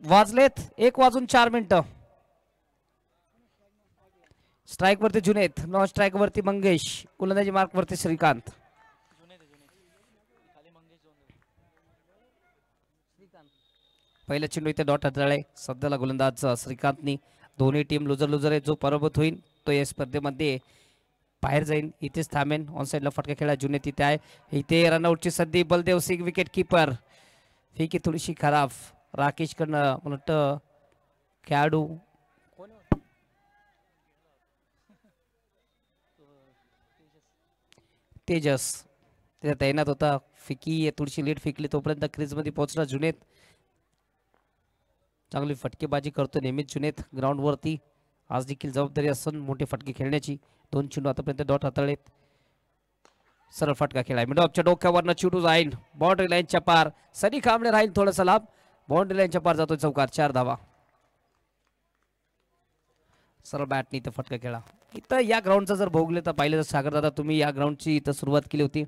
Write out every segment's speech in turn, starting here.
वाजलेत 1:04 स्ट्राइक वरती Junaid, non strike वरती मंगेश, गोलंदाजी मार्क वरती श्रीकांत. पहिला चेंडू इथे डॉट हाताळले. सध्याला गोलंदाज श्रीकांतनी. दोन्ही टीम लुजर लुजर आहे. जो पराभूत होईल तो या स्पर्धेमध्ये बाहेर जाईल. इथेच थांबेन. ऑन साईडला फटका खेळा जुने तिथे आहे. इथे रनआउटची संधी. Baldev Singh wicket keeper. फेकी थोडीशी खराब राकेश कडनं म्हणत खेळाडू तेजस तिथे तैनात होता. फिकी थोडीशी लेट फेकली तोपर्यंत क्रीजमध्ये पोहोचला जुनेद. चांगली फटकेबाजी करतो नेहमीच जुनेद ग्राउंडवरती. आज देखील जबाबदारी असून मोठे फटके खेळण्याची. 2 चेंडू आतापर्यंत डॉट हाताळलेत. सरळ फटका खेळाय मिडऑफच्या डोक्यावरनं चेंडू जाईल बाउंड्री लाईनच्या पार. सनी कांबळे राहील थोडासा लांब. बाउंड्री लाईनच्या पार जातो चौकार. 4 धावा. सरळ बॅटनी इथं फटका खेळा. इथं या ग्राउंडचा जर भोगले तर पाहिलं तर सागर दादा तुम्ही या ग्राउंडची इथं सुरुवात केली होती.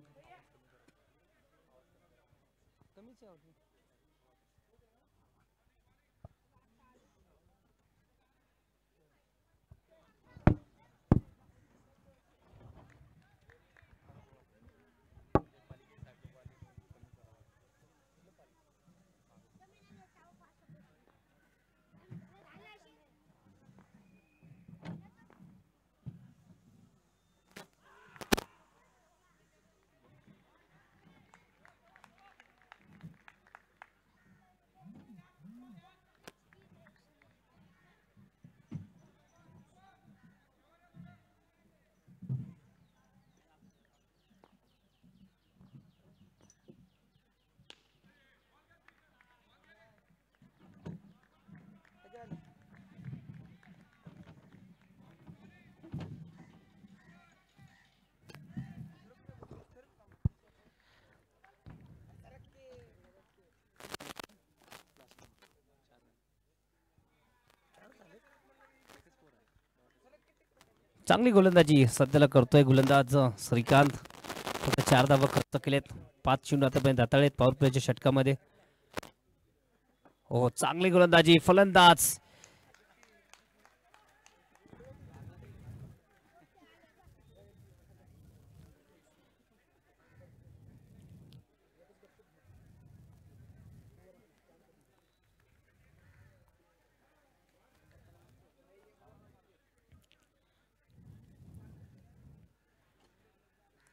चांगली गोलंदाजी सध्याला करतोय गोलंदाज श्रीकांत. फक्त 4 धावा खर्च केलेत. 5 चेंडू आतापर्यंत हाताळलेत पॉवर प्लेच्या षटकामध्ये. हो चांगली गोलंदाजी. फलंदाज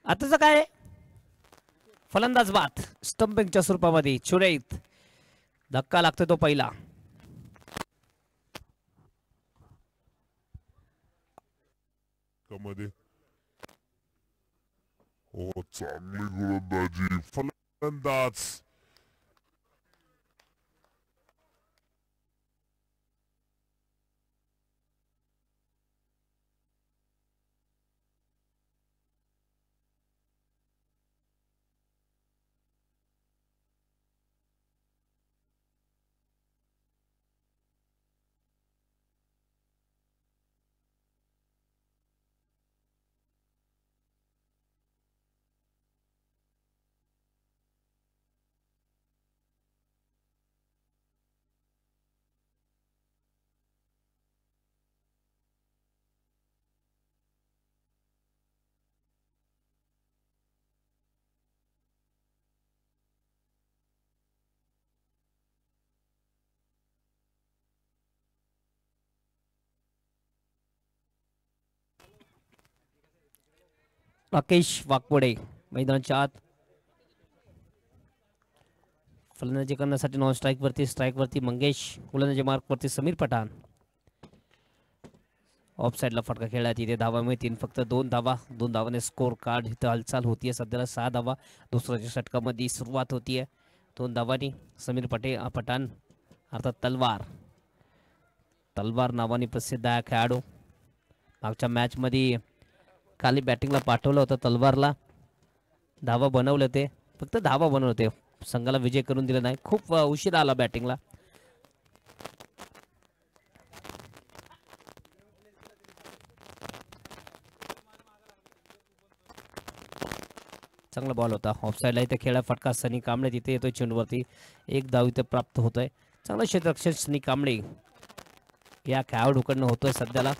आताच काय फलंदाज बाद स्टंपिंगच्या स्वरूपामध्ये चुरैत. धक्का लागतोय तो पहिला. हो चांगली गोलंदाजी. फलंदाज राकेश वाकवडे मैदानाच्या आत. फलंदाजी करण्यासाठी नॉन स्ट्राइक वरती मंगेश. गोलंदाजी मार्क वरती समीर पठाण. ऑफ साइडला फटका खेळला. तिथे धावा मिळतील फक्त 2 धावा. 2 धावाने स्कोर कार्ड इथं हालचाल होतीये. सध्याला 6 धावा दुसऱ्याच्या षटकामध्ये सुरुवात होतीये. 2 धावांनी समीर पठाण अर्थात तलवार नावाने प्रसिद्ध आहे खेळाडू. मागच्या मॅच मध्ये खाली बॅटिंगला पाठवलं होतं तलवारला. धावा बनवले ते फक्त धावा बनवले होते. संघाला विजय करून दिला नाही. खूप उशीर आला बॅटिंगला. चांगला बॉल होता. ऑफ साइडला इथे खेळा फटका. सनी कांबळे तिथे येतोय चेंडूवरती. 1 धाव इथे प्राप्त होतोय. चांगलं क्षेत्ररक्षण सनी कांबळे या खेळाडूकडनं होतोय सध्याला.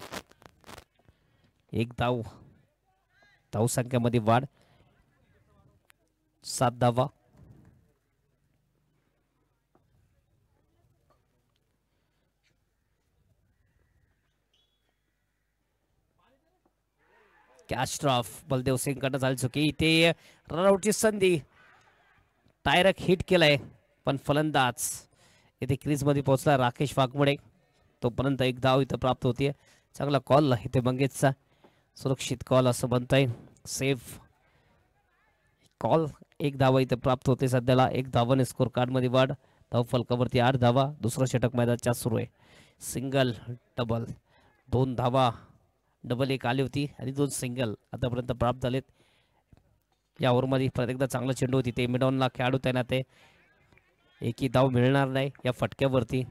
एक धाव संख्येमध्ये वाढ, 7 धावा. कॅच ड्रॉप बलदेव सिंग कडनं झाली चुकी. इथे रनआउटची संधी, टायरक हिट केलाय पण फलंदाज इथे क्रीज मध्ये पोहोचला राकेश वाघमोडे. तोपर्यंत एक धाव इथं प्राप्त होतीये. चांगला कॉल इथे मंगेशचा, सुरक्षित कॉल असं म्हणताय. सेफ कॉल, एक धावा इथे प्राप्त होते सध्याला. एक धावाने स्कोर कार्ड मध्ये वाढ. धाव फलकावरती 8 धावा. दुसरा षटक मैदानाच्या सुरू आहे. सिंगल डबल, 2 धावा, डबल एक आली होती आणि 2 सिंगल आतापर्यंत प्राप्त झालेत. या ओव्हरमध्ये प्रत्येकदा चांगला चेंडू होती ते मिडॉनला खेळाडू तैनात आहे. एकही धाव मिळणार नाही या फटक्यावरती.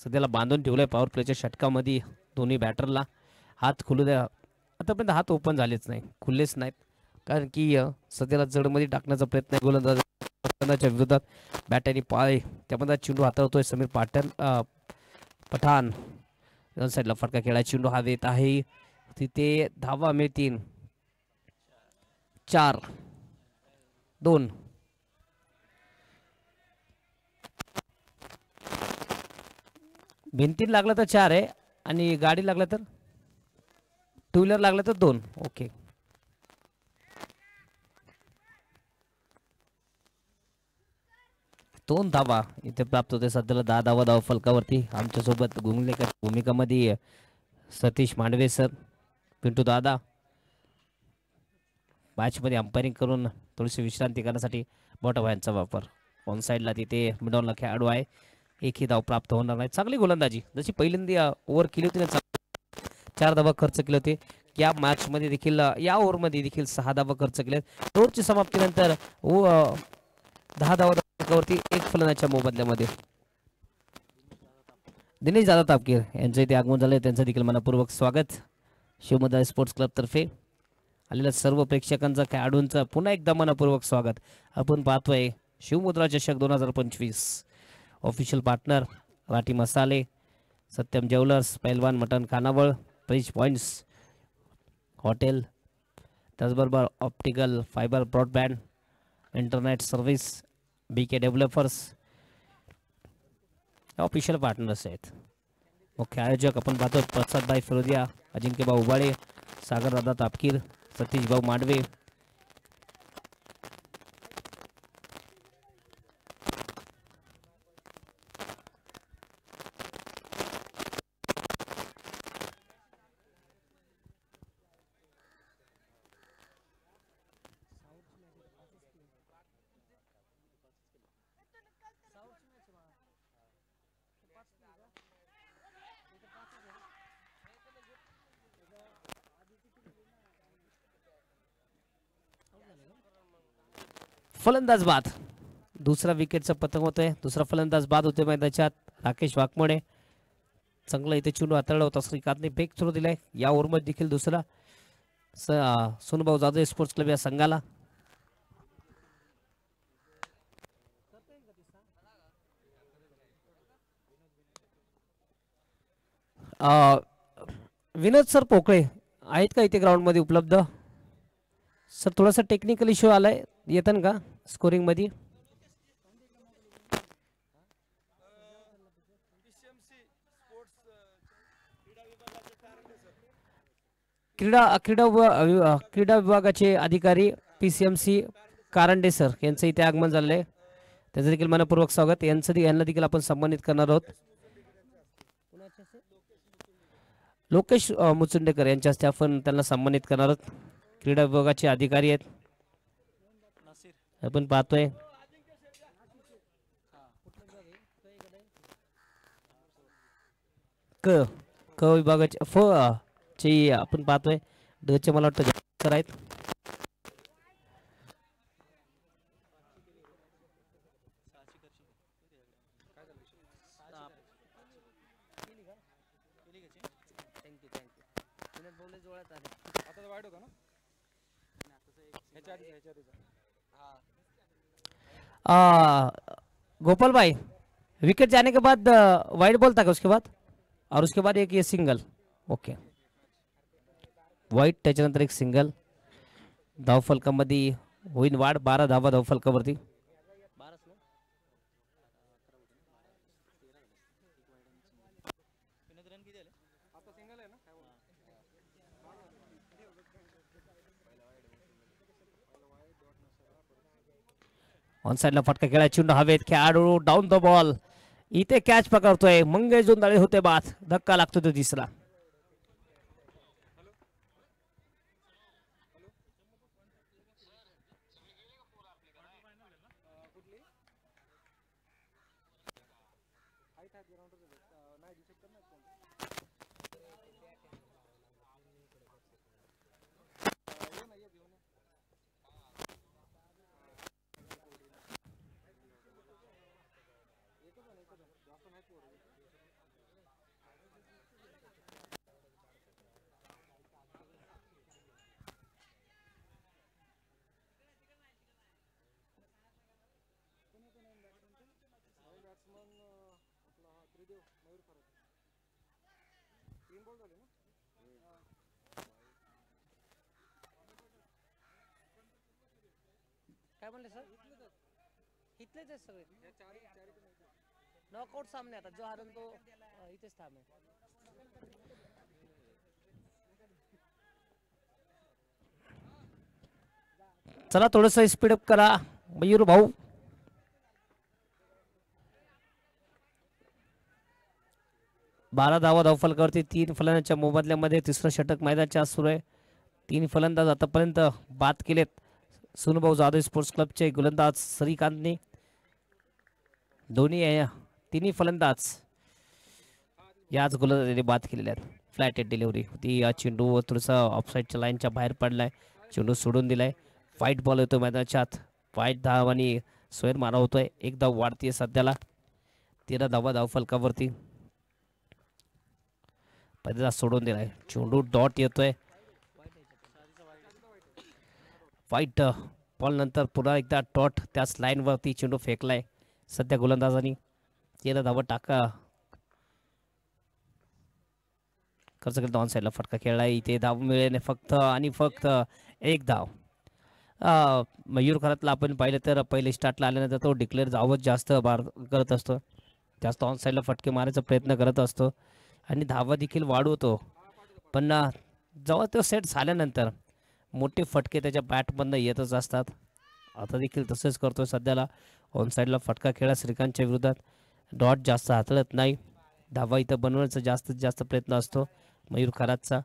सध्याला बांधून ठेवलंय पॉवर प्लेच्या षटकामध्ये दोन्ही बॅटरला. हात खुलू द्या, आतापर्यंत हात ओपन झालेच नाही, खुललेच नाहीत, कारण की सध्याला जडमध्ये टाकण्याचा प्रयत्न आहे गोलंदाजाच्या विरोधात. बॅट आणि पाय त्यामध्ये चेंडू हाताळतोय समीर पठाण. साईडला फटका खेळा, चेंडू हा देत आहे तिथे. धावा मिळतील 4-2. भिंतीत लागला तर 4 आहे आणि गाडी लागला तर, टू व्हीलर लागला तर 2. ओके, दोन धावा इथे प्राप्त होते सध्याला. 10 धावा धाव फलकावरती. आमच्यासोबत गुंगलेकर भूमिकामध्ये सतीश मांडवे सर, पिंटू दादा मॅचमध्ये अंपायरिंग करून थोडीशी विश्रांती करण्यासाठी बॉटम हँडचा वापर. ऑन साईडला तिथे मिडॉनला खेळाडू आहे. एकही धाव प्राप्त होणार नाही. चांगली गोलंदाजी जशी पहिल्यांदा ओव्हर केली होती ना, 4 धावा खर्च केले होते. या मॅच मध्ये देखील, या ओव्हरमध्ये देखील 6 धावा खर्च केले. रोजची समाप्तीनंतर 10 धावा वरती 1 फलंदाच्या मोबदल्यामध्ये. दिनेश दादा तापकीर यांचं इथे आगमन झालंय, त्यांचं देखील मनपूर्वक स्वागत. शिवमुद्रा स्पोर्ट्स क्लब तर्फे आलेल्या सर्व प्रेक्षकांचं, खेळाडूंचं पुन्हा एकदा मनपूर्वक स्वागत. आपण पाहतोय शिवमुद्रा चषक 2025. ऑफिशियल पार्टनर राठी मसाले, सत्यम ज्वेलर्स, पैलवान मटन खानावळ, प्रिज पॉइंट्स हॉटेल, त्याचबरोबर optical fibre broadband internet service, BK developers official partners आहेत. मुख्य आयोजक आपण पाहतो प्रसादभाई फिरोदिया, अजिंक्यभाऊ उबाळे, सागरदादा तापकीर, सतीशभाऊ मांडवे. फलंदाज बाद, दुसरा विकेटचा पतंग होतोय. दुसरा फलंदाज बाद होतोय मैदानात. राकेश वाघमोडे चांगला इथे चेंडू हाताळला होता. श्रीकांतने बेक थ्रो दिलाय. या ओव्हरमध्ये देखील दुसरा सोनभाऊ जाधव स्पोर्ट्स क्लब या संघाला. विनोद सर पोकळे आहेत का इथे ग्राउंड मध्ये उपलब्ध? सर थोडासा टेक्निकल इश्यू आलाय, येतं का स्कोरिंग मध्ये? क्रीडा विभागाचे अधिकारी PCMC कारंडे सर यांचं इथे आगमन झालेलं आहे. त्याचं देखील मनपूर्वक स्वागत. यांना देखील आपण सन्मानित करणार आहोत. लोकेश मुचुंडेकर यांच्या हस्ते आपण त्यांना सन्मानित करणार आहोत. क्रीडा विभागाचे अधिकारी आहेत आपण पाहतोय. क विभागाचे चे आपण पाहतोय. चे मला वाटतं सर आहेत. गोपाल भाई विकेट जाने के बाद वाइड बॉल था क्या उसके बाद, और उसके बाद एक ये सिंगल. ओके, वाईट त्याच्यानंतर एक सिंगल. धावफलकामध्ये होईल वाढ, 12 धावा धावफलकावरती. ऑन साइडला फटका खेळा, चेंडू हवेत, खेळाडू डाऊन द बॉल. इथे कॅच पकडतोय मंगेश जोंदाळे होते बाद. धक्का लागतो तो तिसरा. काय म्हणले सर, इथलेच आहेत सगळे नॉकआउट सामने. आता जो हरण तो इथेच थांबेल. चला थोडस स्पीडअप करा मयूर भाऊ. बारा धावा धावफलकावरती, 3 फलंदाजांच्या मोबदल्यामध्ये तिसरं षटक मैदानाच्या आज सुरू आहे. 3 फलंदाज आतापर्यंत बाद केलेत. सुनभाऊ जाधव स्पोर्ट्स क्लबचे गोलंदाज श्रीकांतने. तिन्ही फलंदाज याच गोलंदाजाने बाद केलेले आहेत. फ्लॅट एट डिलिव्हरी होती. या चेंडू थोडंसं ऑफसाईडच्या लाईनच्या बाहेर पडलाय, चेंडू सोडून दिलाय. व्हाईट बॉल येतो मैदानाच्या आत. व्हाईट धाव आणि सोयर मारा होतोय. एक धाव वाढतीये सध्याला. 13 धावा धावफलकावरती. पहिला सोडून दिलाय, चेंडू डॉट येतोय. व्हाईट बॉल नंतर पुन्हा एकदा डॉट त्याच लाईन वरती चेंडू फेकलाय सध्या गोलंदाजांनी. 13 धावा टाका खर्च केला. ऑन साईडला फटका खेळलाय. इथे धाव मिळेल फक्त आणि फक्त एक धाव. मयूर खरातला आपण पाहिलं तर पहिले स्टार्टला आल्यानंतर तो डिक्लेअर धावच जास्त बार करत असतो, जास्त ऑन साईडला फटके मारायचा प्रयत्न करत असतो आणि धावा देखील वाढवतो. पण जेव्हा तो सेट झाल्यानंतर मोठे फटके त्याच्या बॅटमधनं येतच असतात. आता देखील तसेच करतोय सध्याला. ऑन साईडला फटका खेळा श्रीकांतच्या विरोधात. डॉट जास्त हाताळत नाही. धावा इथं बनवण्याचा जास्तीत जास्त प्रयत्न असतो मयूर खरातचा.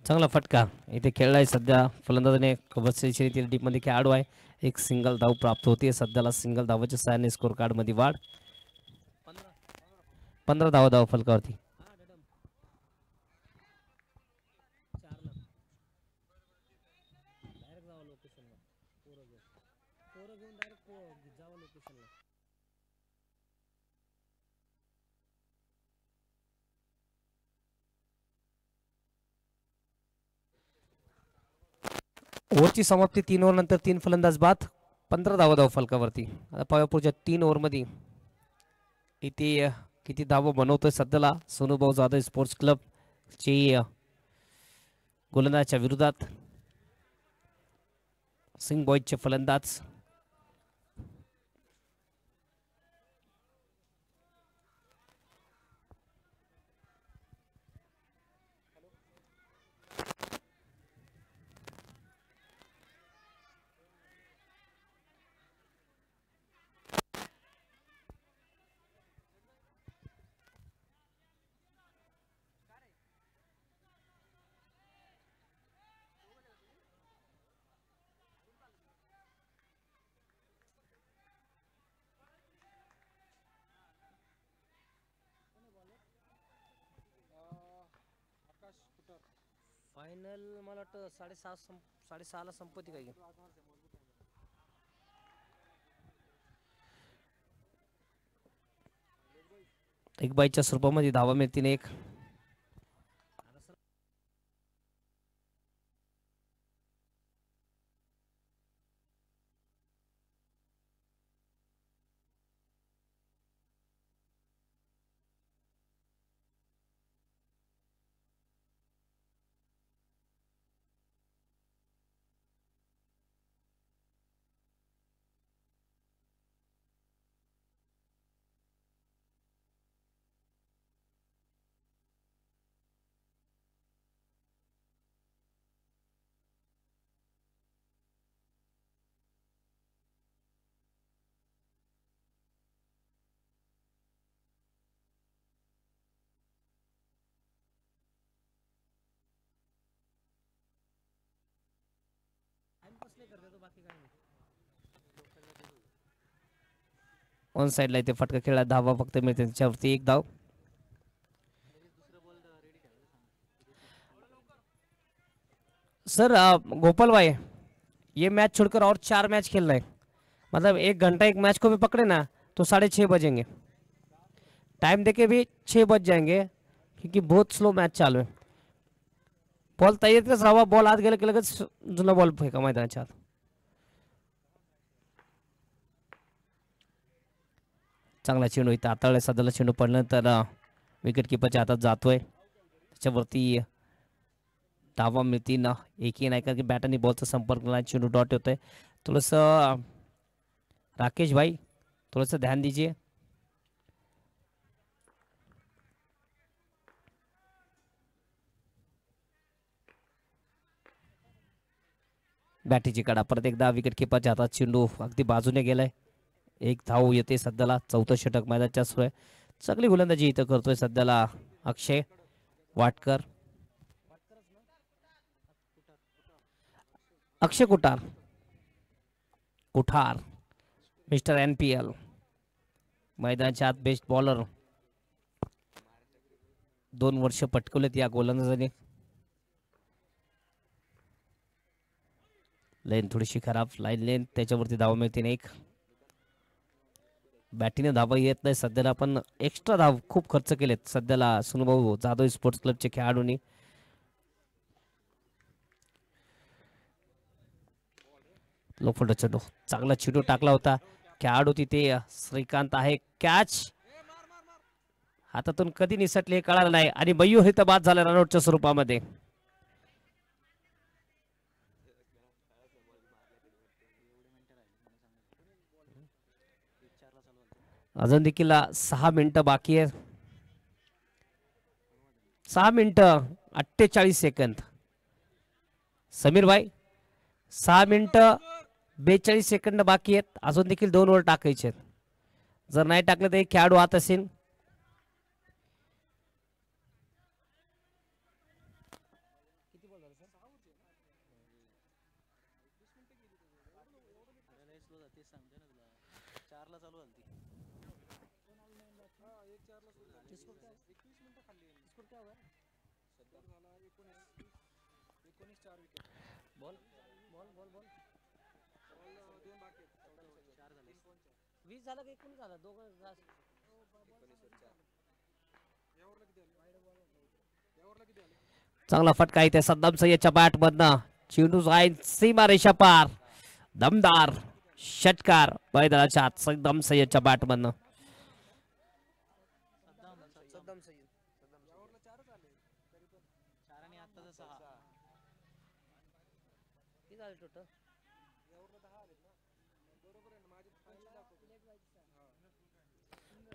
चांगला फटका इथे खेळलाय सध्या फलंदाजाने. कव्हर डीपमध्ये खेळाडू आहे. एक सिंगल धाव प्राप्त होते सध्याला. सिंगल धावाच्या सहाय्याने स्कोर कार्ड मध्ये वाढ. 15 धावा धाव फलकावरती. ओव्हरची समाप्ती 3 ओव्हर नंतर 3 फलंदाज बाद. 15 धावा धाव फलकावरती. आता पाहूया पुढच्या 3 ओव्हरमध्ये इथे किती धावा बनवतोय सध्याला सोनूभाऊ जाधव स्पोर्ट्स क्लब ची गोलंदाजच्या विरोधात. सिंग बॉयजचे फलंदाज. फायनल मला वाटतं 6:30 संपत्ती काही. एक बाईच्या स्वरूपामध्ये धावा मिळतील एक. ऑन साइडला इथे फटका खेळला, धावा फक्त मिळते त्याच्यावरती एक धाव. सर गोपाल भाई, ये मैच छोड़कर और 4 मैच खेलना है. मतलब 1 घंटा एक मैच को भी पकड़े ना तो 6:30 बजेंगे. टाइम देके भी 6 बज जाएंगे क्योंकि बहुत स्लो मैच चालू है. बॉल तयारीतच राहावा, बॉल आत गेला की लगेच जुना बॉल फेका मैदानाच्या आत. चांगला चेंडू इथं हाताळला, सध्याला चेंडू पडल्यानंतर विकेट किपरच्या हातात जातोय. त्याच्यावरती धावा मिळती ना एकही नाही, कारण की बॅट आणि बॉलचा संपर्क नाही, चेंडू डॉट होतोय. थोडंसं राकेश भाई थोडंसं ध्यान दीजिए. बॅटीची कडा परत एकदा विकेट किपरच्या हातात, चेंडू अगदी बाजूने गेलाय. एक धाव येते सध्याला. 4थं षटक मैदानाच्या सुरू आहे. चांगली गोलंदाजी इथं करतोय सध्याला अक्षय वाटकर. अक्षय कुठार मिस्टर NPL मैदानाच्या आत बेस्ट बॉलर. 2 वर्ष पटकवलेत या गोलंदाजाने. लाईन थोडीशी खराब, लाईन लेन, त्याच्यावरती धाव मिळते एक. बॅटीने धावा येत नाही सध्याला, पण एक्स्ट्रा धाव खूप खर्च केलेत सध्याला सुनुभाऊ जाधव स्पोर्ट्स क्लबचे खेळाडूंनी. लोफंड चेंडू, चांगला चेंडू टाकला होता. खेळाडू तिथे श्रीकांत आहे. कॅच हातातून कधी निसटले हे कळालं नाही आणि मयूर इथं बाद झाला रनआउटच्या स्वरूपामध्ये. अजून देखील 6 मिनिटं बाकी आहे. 6 मिनिटं 48 सेकंद. समीर भाई 6 मिनिटं 42 सेकंद बाकी आहेत. अजून देखील 2 ओव्हर टाकायचे आहेत. जर नाही टाकलं तर एक खेळाडू आत असेल. चांगला फटका इथे सद्दाम सय्यदच्या बॅट मधनं. चेंडू जाईल सीमा रेषा पार. दमदार षटकार मैदानाच्या आत सद्दाम सय्यदच्या बॅट मधनं.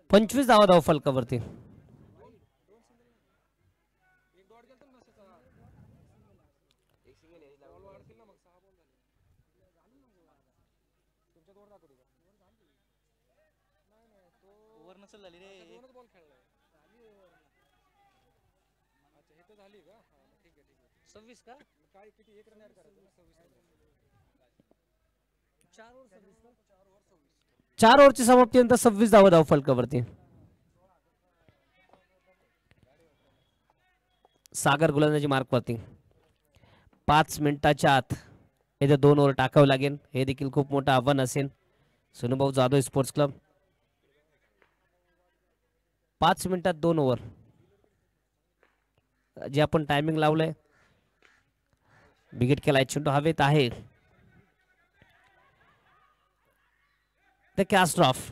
पंचवीस धावा फलकावरती. चार ओव्हरची समाप्तीनंतर 26 धावा फलकावरती. सागर गोलंदाजी मार्कवरती. 5 मिनिटाच्या आत इथे 2 ओव्हर टाकावं लागेल. हे देखील खूप मोठं आव्हान असेल सोनूभाऊ जाधव स्पोर्ट्स क्लब. 5 मिनिटात 2 ओव्हर जे आपण टायमिंग लावलंय. बिगिट केलाय, चेंडू हवेत आहे. द कॅस्ट ऑफ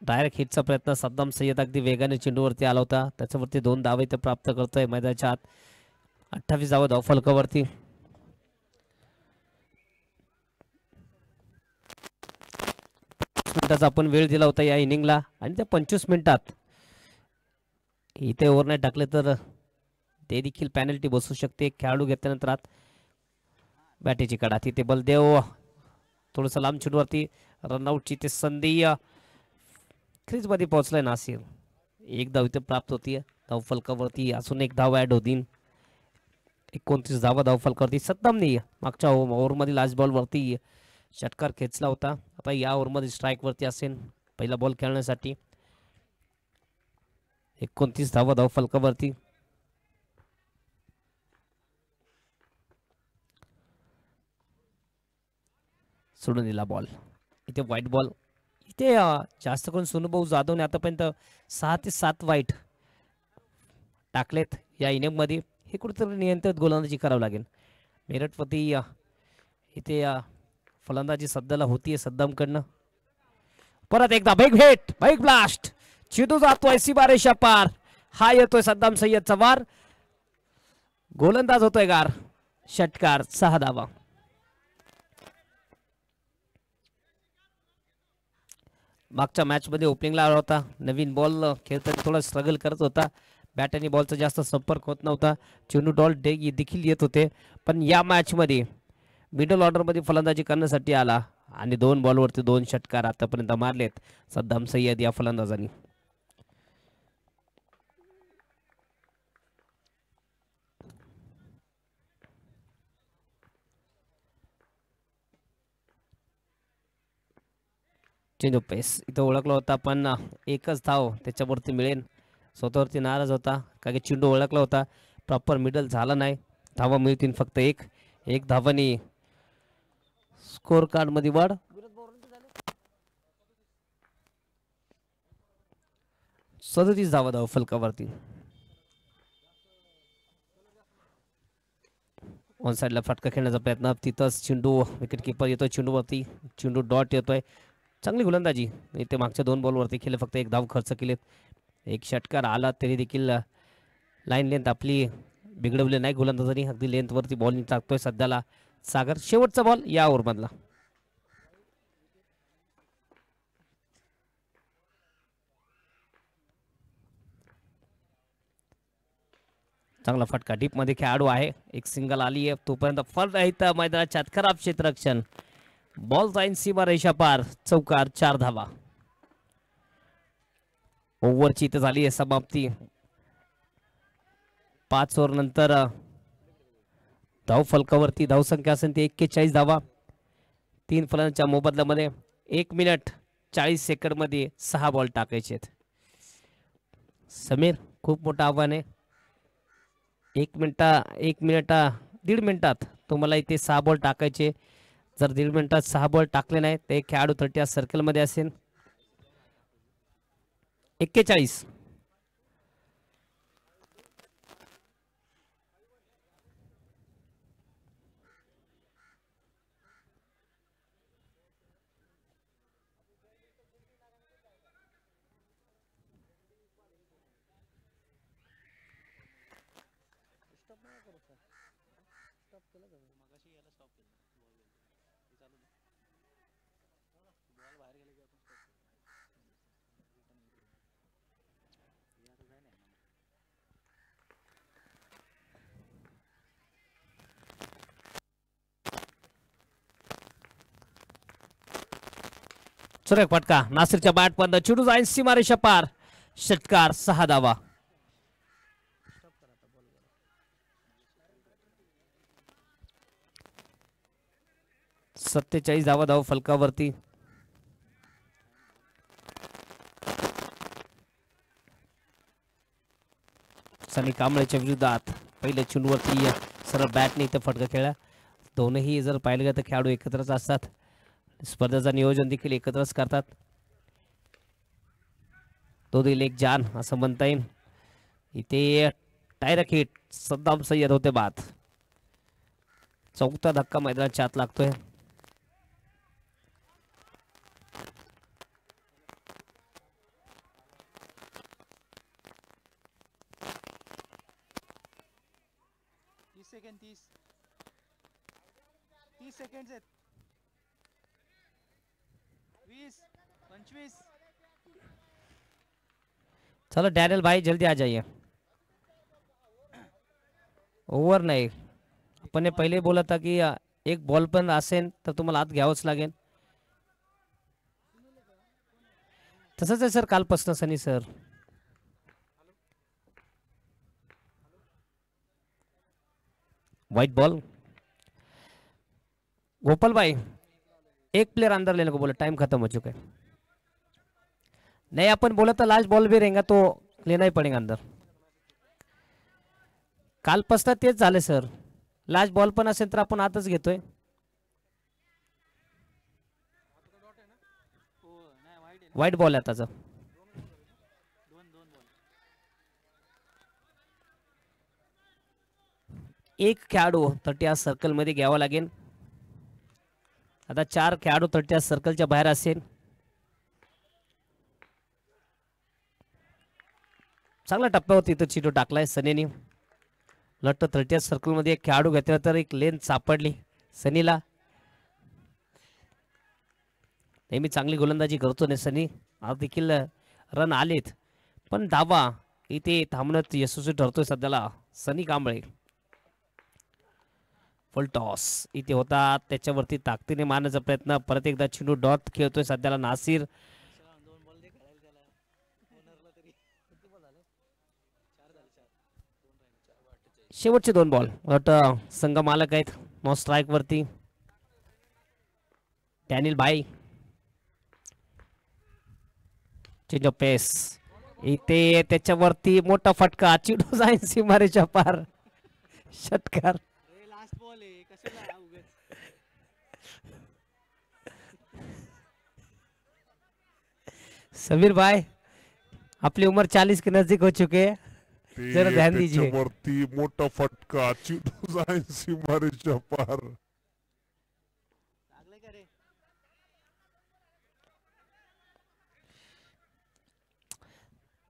डायरेक्ट हिटचा प्रयत्न. सद्दाम सय्यद अगदी वेगाने चेंडूवरती आला होता, त्याच्यावरती 2 धावा इथे प्राप्त करतोय मैदानाच्या आत. 28 धावा धावफलकावरती. मिनिटाचा आपण वेळ दिला होता या इनिंगला आणि त्या 25 मिनिटात इथे ओव्हर नाही टाकले तर ते देखील पॅनल्टी बसू शकते. खेळाडू घेतल्यानंतर आत बॅटीची कडा तिथे बलदेव थोडंसं लांब चेंडूवरती रनआउटची ते संधी. क्रीज मध्ये पोहोचलाय नासिर. 1 धाव इथे प्राप्त होती धावफलकावरती. अजून 1 धाव ऍड होती. 29 धावा धावफलकावरती. सद्दामने मागच्या ओव्हरमध्ये लास्ट बॉलवरती षटकार खेचला होता. आता या ओव्हरमध्ये स्ट्राईकवरती असेल पहिला बॉल खेळण्यासाठी. 29 धावा धावफलकावरती. सोडून दिला बॉल. इथे व्हाईट बॉल. इथे जास्त करून सोनूभाऊ जाधवने आतापर्यंत 6 ते 7 वाईट टाकलेत या इनिंगमध्ये. हे कुठेतरी नियंत्रित गोलंदाजी करावं लागेल. मेरठवरती इथे फलंदाजी सध्याला होतीये सद्दामकडनं. परत एकदा बाईक भेट, बाईक ब्लास्ट. चेंडू जातोय सीमारेषा पार. हा येतोय सद्दाम सय्यदचा वार. गोलंदाज होतोय गार. षटकार 6 धावा. मागच्या मॅच मध्ये ओपनिंगला आला होता. नवीन बॉल खेळताना थोडा स्ट्रगल करत होता. बॅट आणि बॉलचा जास्त संपर्क होत नव्हता. चेंडू डॉल देखील येत होते. पण या मॅच मध्ये मिडल ऑर्डर मध्ये फलंदाजी करण्यासाठी आला आणि 2 बॉलवरती 2 षटकार आतापर्यंत मारलेत सद्दाम सय्यद या फलंदाजांनी. चेंज ऑफ पेस इथं ओळखला होता पण एकच धाव त्याच्यावरती मिळेल. स्वतःवरती नाराज होता कारण की चेंडू ओळखला होता. प्रॉपर मिडल झाला नाही. धावा मिळतील फक्त 1 धावानी स्कोर कार्ड मध्ये वाढ. 37 धावा धावफलकावरती. ऑन साईडला फटका खेळण्याचा प्रयत्न. तिथंच चेंडू विकेट किपर येतोय चेंडूवरती. चेंडू डॉट येतोय. चांगली गोलंदाजी. इथे मागच्या 2 बॉलवरती खेळले फक्त 1 धाव खर्च केलेत. 1 षटकार आला तरी देखील लाईन लेंथ आपली बिघडवली नाही गोलंदाजांनी. अगदी लेंथवरती बॉलिंग टाकतोय सध्याला सागर. शेवटचा बॉल या ओव्हरमधला. चांगला फटका. डीप मध्ये खेळाडू आहे. 1 सिंगल आली आहे तोपर्यंत फल राहित मैदानाच्या खराब क्षेत्ररक्षण. बॉल जाईन सीमा रेषा पार. चौकार 4 धावा. ओव्हरची इथं झाली आहे समाप्ती. 5 ओव्हर नंतर धाव फलकावरती धावसंख्या असेल ती 41 धावा. 3 फलंदाजांच्या मोबदल्यामध्ये 1 मिनिट 40 सेकंड मध्ये 6 बॉल टाकायचे आहेत. समीर खूप मोठं आव्हान आहे. 1 मिनिट 1.5 मिनिटात तुम्हाला इथे 6 बॉल टाकायचे. जर 1.5 मिनिटात 6 बॉल टाकले नाही तर एक खेळाडू 30 सर्कल मध्ये असेल. 41 सुरेख फटका. नासिरच्या बॅट बंद. चेंडू जाईन सीमारेषा पार. षटकार 6 धावा. सत्तेचाळीस धावा धाव फलकावरती. सनी कांबळेच्या विरोधात पहिल्या चेंडूवरती सरळ बॅटने इथं फटका खेळला. दोनही जर पाहिलं गेलं तर खेळाडू एकत्रच असतात, स्पर्धेचं नियोजन देखील एकत्रच करतात. तो दिल एक जान असं म्हणता येईल. इथे डायरेक्ट हिट सद्दाम सय्यद होते बाद. चौथा धक्का मैदानाच्या आत लागतोय. सेकंड 30 सेकंड आहेत. 20 25. चलो डैनियल भाई जल्दी आ जाइए. ओव्हर नाही, आपण हे पहिले बोला था की एक बॉल पण असेल तर तुम्हाला आत घ्यावंच लागेल. तसंच आहे सर कालपासून Sunny sir. White ball. Gopal bhai एक प्लेयर अंदर लेने को बोला, टाइम खत्म हो चुका है. नहीं अपन बोला था लास्ट बॉल भी रहेगा तो लेना ही पड़ेगा अंदर. कालपासून तेच झाले सर, लास्ट बॉल पण असेल तर आपण आतच घेतोय. व्हाइट बॉल आहे त्याचा. एक खेळाडू 30 सर्कल मध्ये घ्यावा लागेल. आता 4 खेळाडू 30 सर्कलच्या बाहेर असेल. चांगला टप्प्यावरती इथं चिटो टाकलाय सनीने. लट्ट 30 सर्कल मध्ये एक खेळाडू घेतला तर एक लेन सापडली सनीला. नेहमी चांगली गोलंदाजी करतो ना सनी. आज देखील रन आलेत पण धावा इथे थांबण्यात यशस्वी ठरतोय सध्याला सनी कांबळे. फुल टॉस इथे होता, त्याच्यावरती ताकदीने मारण्याचा प्रयत्न. परत एकदा चेंडू डॉट खेळतोय सध्याला नासिर. शेवटचे 2 बॉल. संघ मालक आहेत नो स्ट्राईक वरती. डॅनियल भाई चेंज ऑफ पेस. इथे त्याच्यावरती मोठा फटका, चिडू जाईल सीमारेच्या पार. षटकार. लास्ट बॉल आहे कशाला उगाच. समीर भाई अपनी उम्र 40 के नजदीक हो चुके हैं, जरा ध्यान दीजिए. त्याच्यावरती मोठा फटका, चिडू जाईल सीमारेच्या पार. लागले का रे.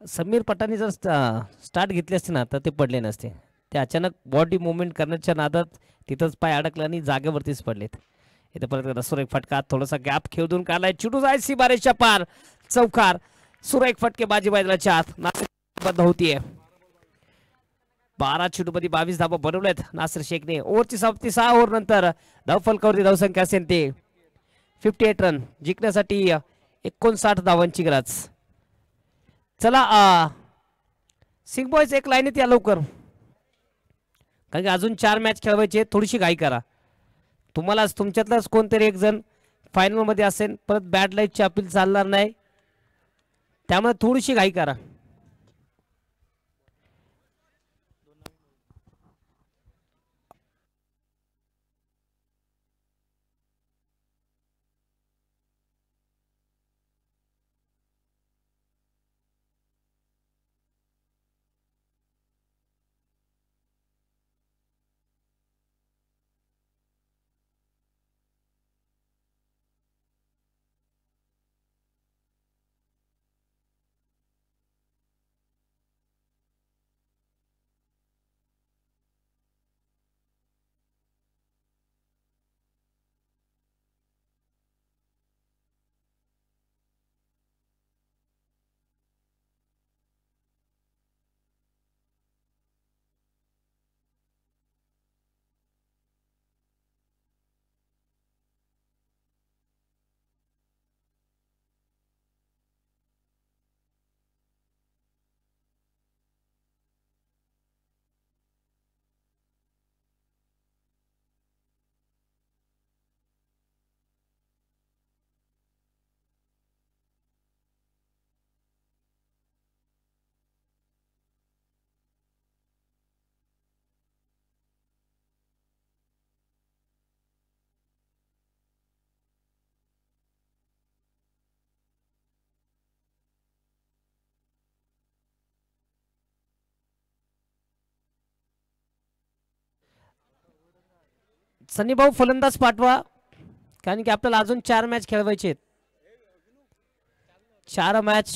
समीर पटानी जर स्टार्ट घेतले असते ना तर ते पडले नसते. ते अचानक बॉडी मुवमेंट करण्याच्या नादात तिथंच पाय अडकला आणि जागेवरतीच पडलेत. इथे परत सुरेख फटका, थोडासा गॅप खेळून काढलाय. चिडू जाय सीमारेच्या पार. चौकार. सुरेख फटके बाजी मैदानाच्या आत. नासिर होतीये. 12 चेंडूमध्ये 22 धावा बनवल्यात नासिर शेखने. ओव्हरची समाप्ती 6 ओव्हर नंतर धावफलकावरती धावसंख्या असेल ते 58 रन. जिंकण्यासाठी 59 धावांची गरज. चला सिंग बॉयज एक लाईनीत या लवकर, कारण की अजून 4 मॅच खेळवायचे. थोडीशी घाई करा. तुम्हाला तुमच्यातलाच कोणतरी एक जण फायनल मध्ये असेल, परत बॅड लाईटची अपील चालणार नाही, त्यामुळे थोडीशी घाई करा. सनी भाऊ फलंदाज पाठवा, कारण की आपल्याला अजून 4 मॅच खेळवायचे आहेत. 4 मॅच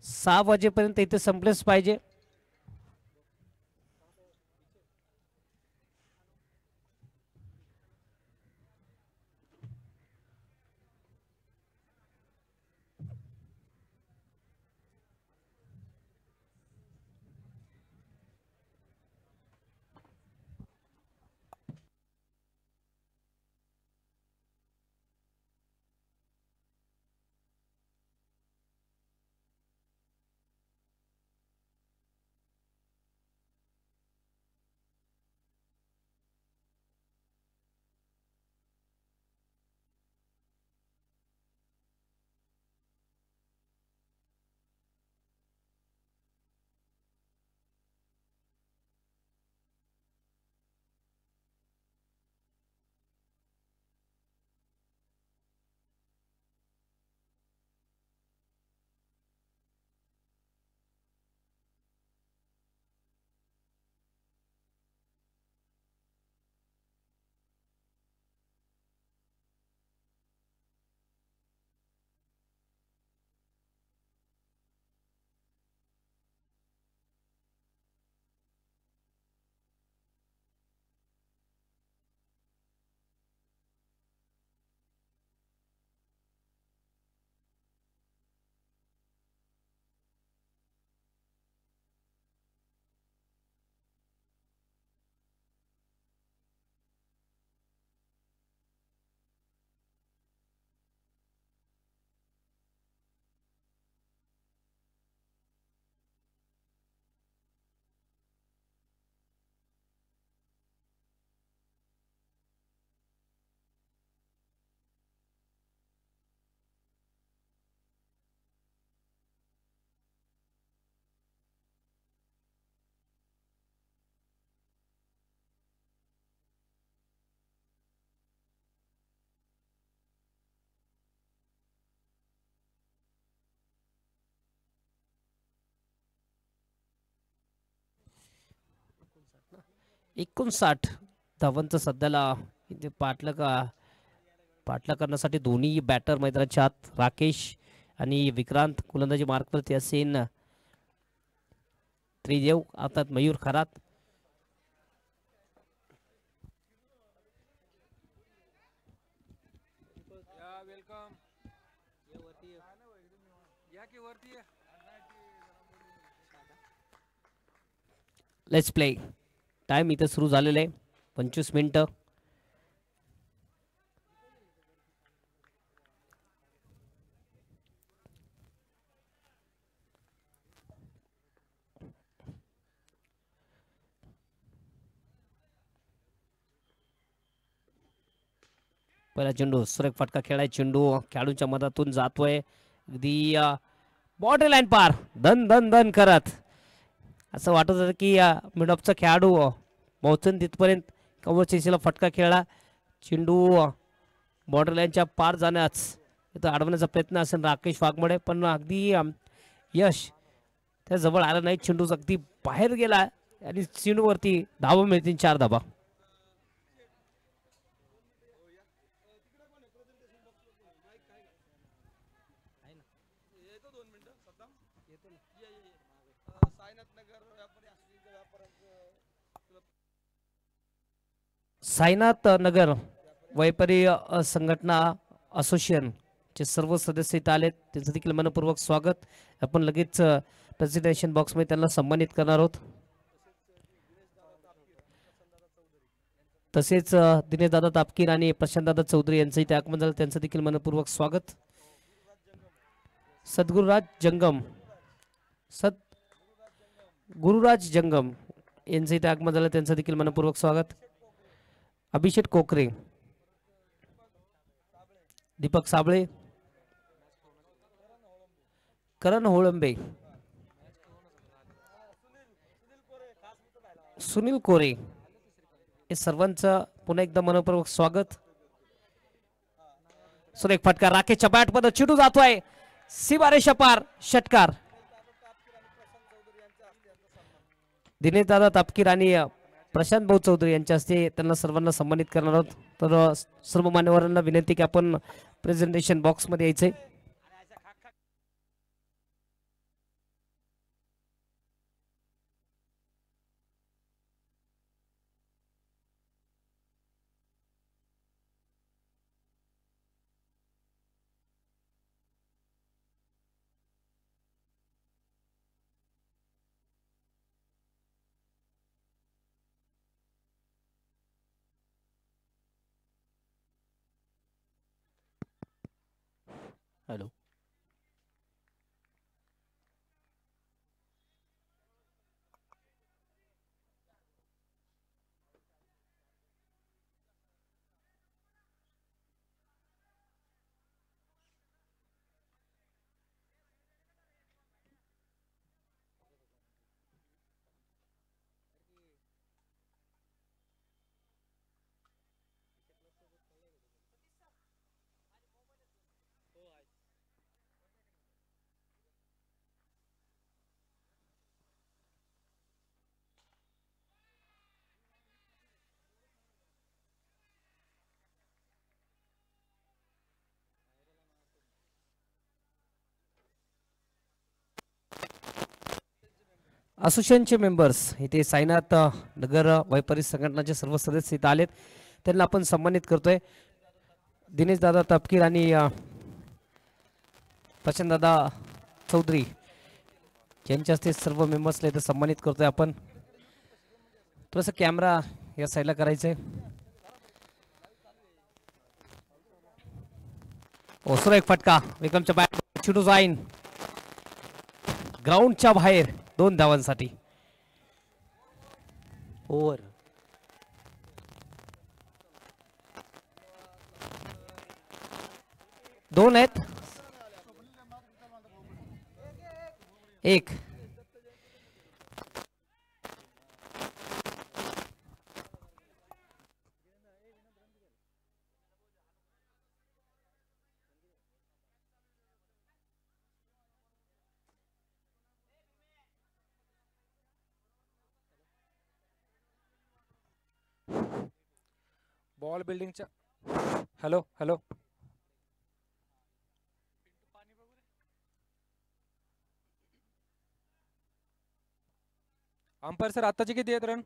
6 वाजेपर्यंत इथे संपलेच पाहिजे. ना 59 धावांचं सध्याला इथे पाठला करण्यासाठी दोन्ही बॅटर मैदानाच्या आत. राकेश आणि विक्रांत गोलंदाजी मार्कवरती असेल. त्रिदेव आता Mayur Kharat. Let's play. Time इथे सुरू झालेला आहे 25 मिनिटं. पहिला चेंडू सुरेख फटका खेळाय. चेंडू खेळाडूंच्या मधातून जातोय अगदी बॉर्डर लाईन पार धन धन धन करत. असं वाटत होतं की मिडऑफचा खेळाडू पोहोचून तिथपर्यंत कव्हरच्या फटका खेळला. चेंडू बॉर्डर लाईनच्या पार जाण्यास इथं अडवण्याचा प्रयत्न असेल राकेश वाघमोडे, पण अगदी यश त्या जवळ आलं नाही. चेंडू अगदी बाहेर गेला आणि चेंडूवरती धावा मिळतील 4 धावा. साईनाथ नगर व्यापारी संघटना असोसिएशन चे सर्व सदस्य इथे आलेत. त्यांचं देखील मनपूर्वक स्वागत. आपण लगेच प्रेझिडेशन बॉक्स मध्ये त्यांना सन्मानित करणार आहोत. तसेच दिनेश दादा तापकीर आणि प्रशांत दादा चौधरी यांचं इथे आगमन झालं. त्यांचं देखील मनपूर्वक स्वागत. गुरुराज जंगम यांचं इथे आगमन झालं. त्यांचं देखील मनपूर्वक स्वागत. अभिषेक कोकरे, दीपक साबळे, करण होळंबे, सुनील कोरे हे सर्वांचं पुन्हा एकदा मनपूर्वक स्वागत. सुरेख फटका राकेशच्या बॅट मध्ये चिडू जातोय. सीमारे शपार षटकार. दिनेश दादा तापकीर आणि प्रशांत भाऊ चौधरी यांच्या हस्ते त्यांना सर्वांना सन्मानित करणार आहोत. तर सर्व मान्यवरांना विनंती की आपण प्रेझेंटेशन बॉक्समध्ये यायचंय. हॅलो. असोसिएशनचे मेंबर्स इथे साईनाथ नगर व्यापारी संघटनाचे सर्व सदस्य इथं आलेत. त्यांना आपण सन्मानित करतोय. दिनेश दादा तपकीर आणि प्रशांत दादा चौधरी यांच्या हस्ते सर्व मेंबर्सला इथं सन्मानित करतोय आपण. थोडंसं कॅमेरा या साईडला करायचंय. ओसरो एक फटका विक्रमच्या बॅट चिटू जाईन ग्राउंडच्या बाहेर 2 धावांसाठी. ओव्हर दोन आहेत. एक बॉल बिल्डिंगच्या हॅलो हॅलो अंपायर सर आत्ताचे किती आहेत रन?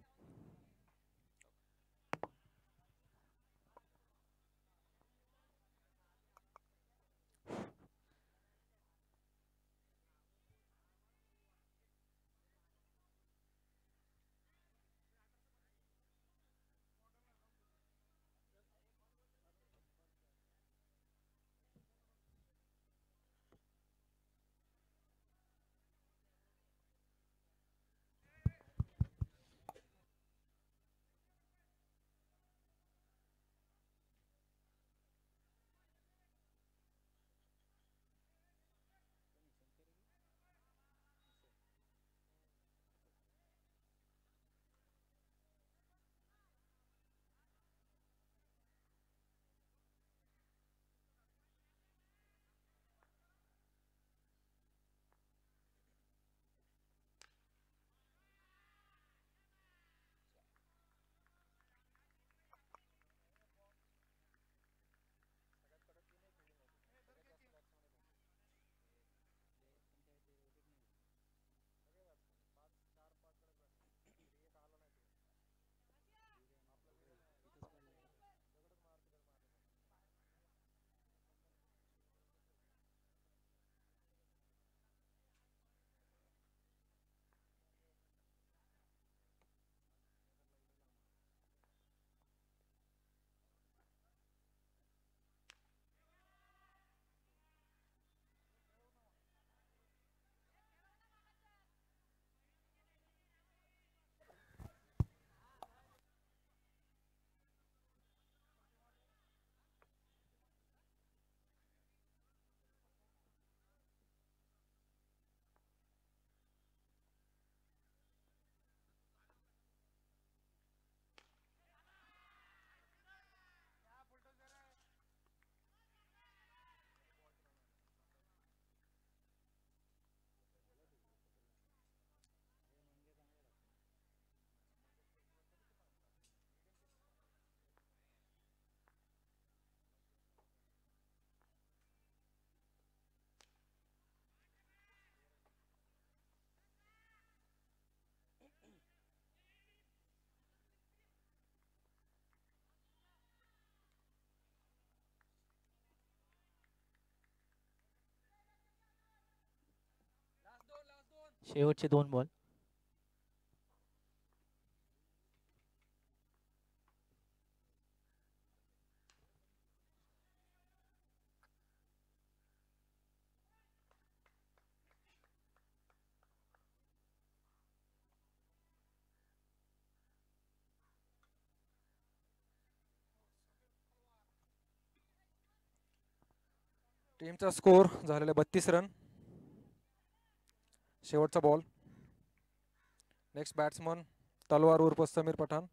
शेवटचे 2 बॉल. टीमचा स्कोर झालेला 32 रन. शेवटचा बॉल. नेक्स्ट बॅट्समन तलवार उर्फ समीर पठाण.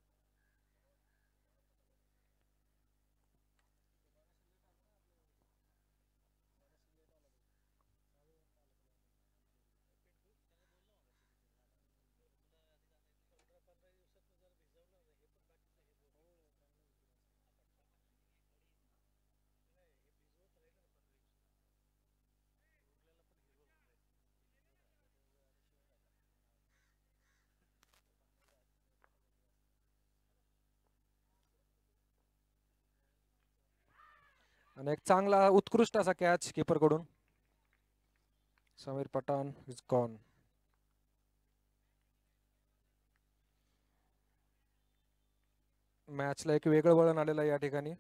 आणि एक चांगला उत्कृष्ट असा कॅच कीपर कडून. Sameer Pathan is gone. मॅचला एक वेगळं वळण आलेलं आहे या ठिकाणी.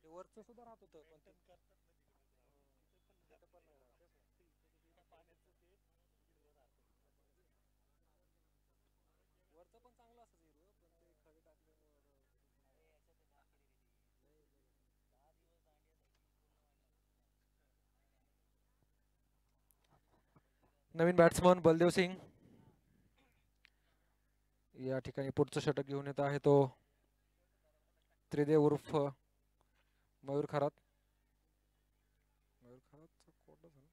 वरचं सुद्धा राहत होतं पण ते वरचं पण चांगलं असं हिरवं पण ते खडे टाकल्यामुळे नवीन बॅट्समन बलदेव सिंग या ठिकाणी पुढचं षटक घेऊन येत आहे तो त्रिदेव उर्फ मयूर खरात. मयूर खरात कोणता झाला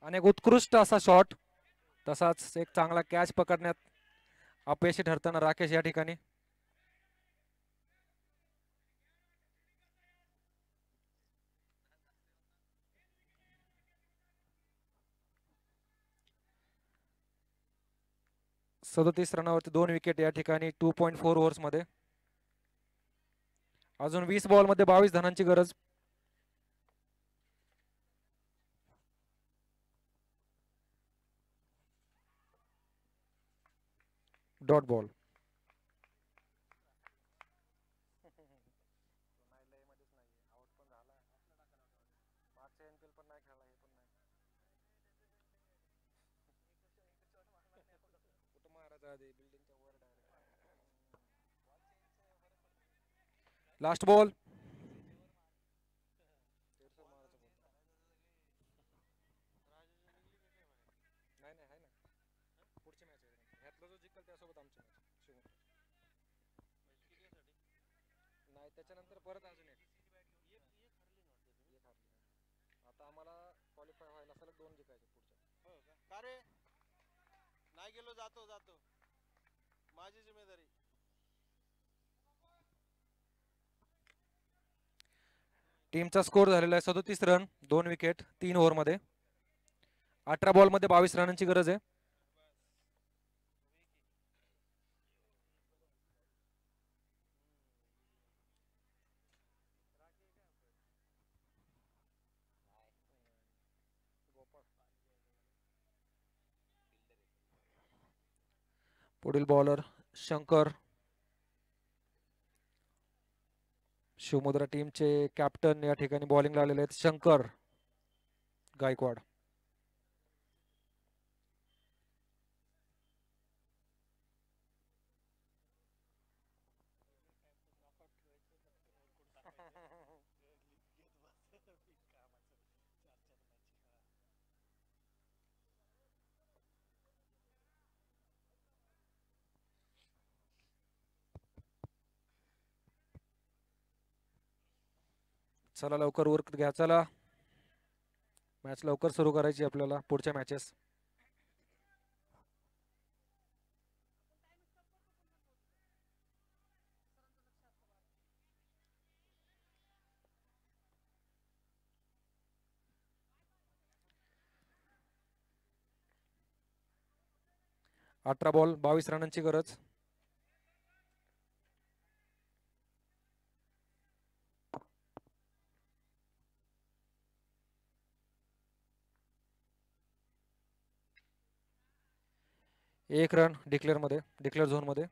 आणि एक उत्कृष्ट असा शॉट तसाच एक चांगला कॅच पकडण्यात अपयशी ठरताना राकेश या ठिकाणी. सदोतीस रनावरती 2 विकेट या ठिकाणी 2.4 ओव्हर्स मध्ये. अजून 20 बॉल मध्ये 22 धानांची गरज. Dot ball. कुठं महाराज लास्ट बॉल. नाही नाही आहे ना, पुढची मॅच आहे. ह्यातला जो जिंकल त्यासोबत आमची मॅच नाही, त्याच्यानंतर परत अजून एक हारली. आता आम्हाला क्वालिफाय व्हायला सलग 2 जिंकायचे पुढच्या. हो का रे, नाही गेलो जातो माझी जिम्मेदारी. टीमचा स्कोर झालेला आहे 37 रन, 2 विकेट, 3 ओव्हरमध्ये. 18 बॉलमध्ये 22 रनांची गरज आहे. पुढील बॉलर शंकर, शिवमुद्रा टीमचे कॅप्टन या ठिकाणी बॉलिंगला आलेले आहेत. शंकर गायकवाड. चला लवकर उरक घ्या, चला मॅच लवकर सुरू करायची आपल्याला. पुढच्या मॅचेस अठरा बॉल 22 रनांची गरज. एक रन डिक्लेअर झोन मध्ये.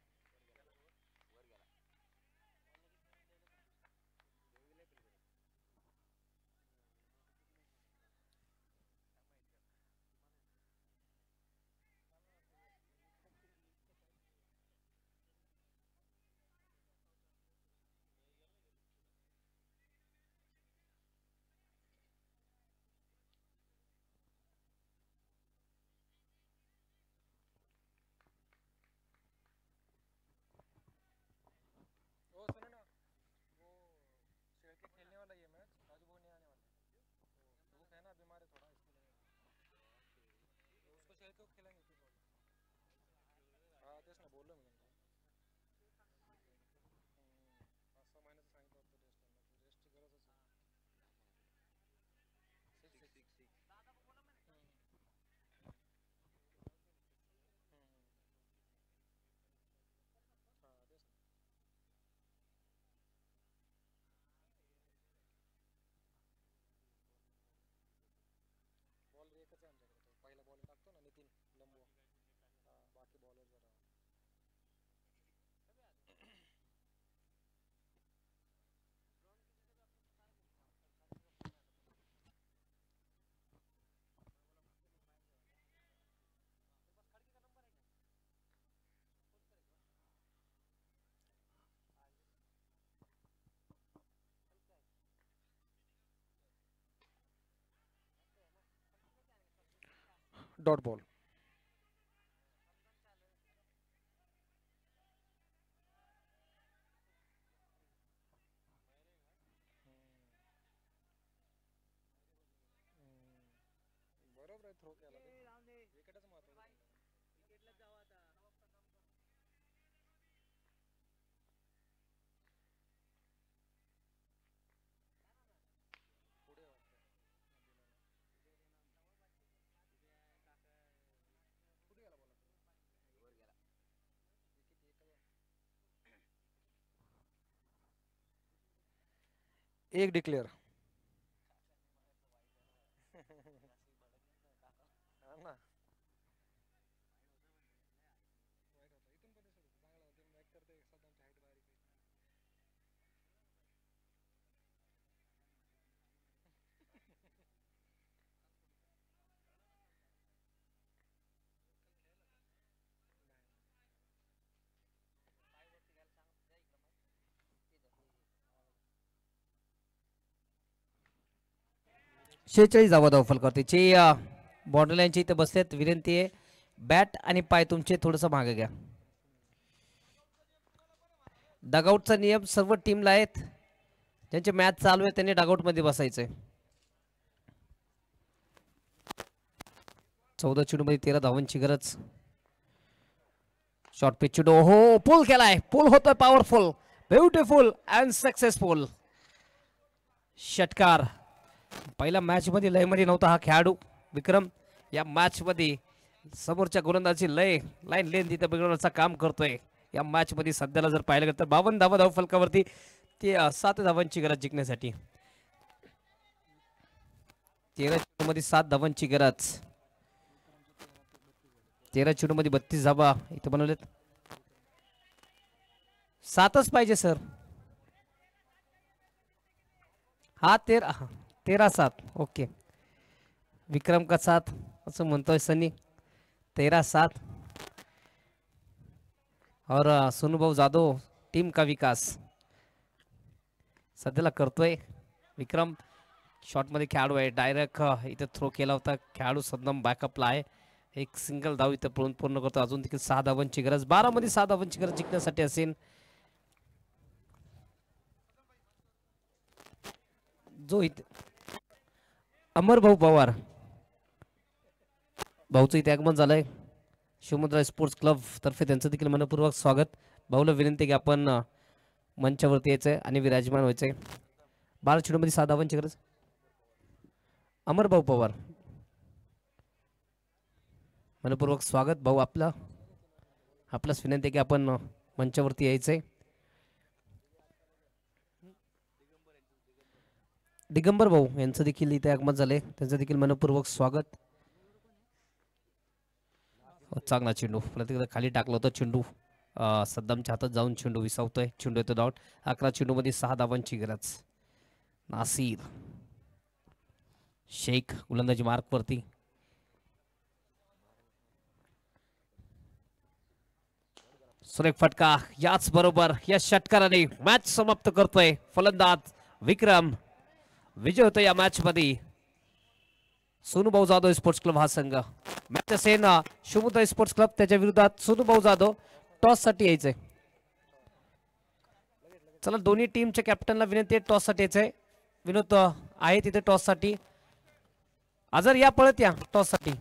बॉलर एकच आहे आमच्याकडे, तो पहिला बॉलिंग टाकतो ना नितीन लंबू. बाकी बॉलर जरा डॉट बॉल. बरोबर आहे, थ्रो केला विकेटच महत्वाचं. विकेटला जाऊ आता. पुढे कुठे गेला बॉलर? एक डिक्लेअर. ना इथून पण चांगला एक तर ते सध्याची हाईट बारीक आहे. 46 धावा धावफलकावरतीचे बॉर्डर लाईनच्या इथे बसलेत. विनंती आहे बॅट आणि पाय तुमचे थोडंसं मागे घ्या. डगआउटचा नियम सर्व टीमला आहेत. ज्यांचे मॅच चालू आहे त्यांनी डगआउट मध्ये बसायचंय. 14 चेंडूमध्ये 13 धावांची गरज. शॉर्ट पिच चेंडू हो पुल केलाय. पुल होतोय पॉवरफुल ब्युटिफुल अँड सक्सेसफुल षटकार. पहिल्या मॅच मध्ये लय मध्ये नव्हता हा खेळाडू विक्रम. या मॅच मध्ये समोरच्या गोलंदाजी लाईन लेन तिथे बिघडवण्याचं काम करतोय. या मॅच मध्ये सध्याला जर पाहिलं गेलं तर 52 धावा धावफलकावरती ते 7 धावांची गरज जिंकण्यासाठी. 13 चेंडूमध्ये 7 धावांची गरज. 13 चेंडूमध्ये 32 धावा इथे बनवलेत. 7च पाहिजे सर. हा 13-7 ओके. विक्रम का 7 असं म्हणतोय सनी. 13-7 और सोनूभाऊ जाधव टीम का विकास सध्याला करतोय विक्रम. शॉट मध्ये खेळाडू आहे डायरेक्ट इथे थ्रो केला होता. खेळाडू सद्दाम बॅकअपला आहे. एक सिंगल धाव इथे पूर्ण करतो. अजून देखील 6 धावांची गरज. 12 मध्ये 6 धावांची गरज जिंकण्यासाठी असेल. जो इथे अमर भाऊ पवार भाऊचं इथे आगमन झालंय. शिवमुद्रा स्पोर्ट्स क्लब तर्फे त्यांचं देखील मनपूर्वक स्वागत. भाऊला विनंती की आपण मंचावरती यायचंय आणि विराजमान व्हायचंय. 12 चेंडूमध्ये 6 धावांची गरज. अमर भाऊ पवार मनपूर्वक स्वागत भाऊ आपलाच विनंती की आपण मंचावरती यायचंय. दिगंबर भाऊ यांचं देखील इथे आगमन झाले. त्यांचं देखील मनपूर्वक स्वागत. चांगला चेंडू प्रतिक्रिया खाली टाकला होता. चेंडू सद्दामच्या हातात जाऊन चेंडू विसावतोय. चेंडू येतो डाऊट. 11 चेंडूमध्ये 6 धावांची गरज. नासिर शेख गोलंदाजी मार्क वरती. सुरेख फटका याच बरोबर या षटकाराने मॅच समाप्त करतोय फलंदाज विक्रम. विजय होतो या मॅच मध्ये. सोनूभाऊ जाधव स्पोर्ट्स क्लब हा संघ. मॅच असेल शिवमुद्रा स्पोर्ट्स क्लब त्याच्या विरोधात सोनूभाऊ जाधव. टॉस साठी यायचंय. चला दोन्ही टीमच्या कॅप्टनला विनंती आहे टॉस साठी यायचंय. विनोद आहे तिथे टॉस साठी. आजर या पळत या टॉस साठी.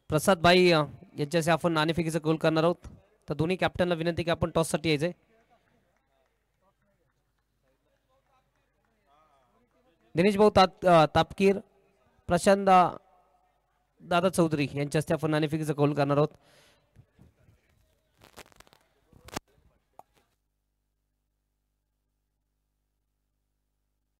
प्रसाद भाई यांच्याशी आपण नाणेफेकीचा गोल करणार आहोत. तर दोन्ही कॅप्टनला विनंती की आपण टॉस साठी यायचंय. दिनेश भाऊ तापकीर प्रशांत दादा चौधरी यांच्या हस्ते आपण नाणेफेकीचा कौल करणार आहोत.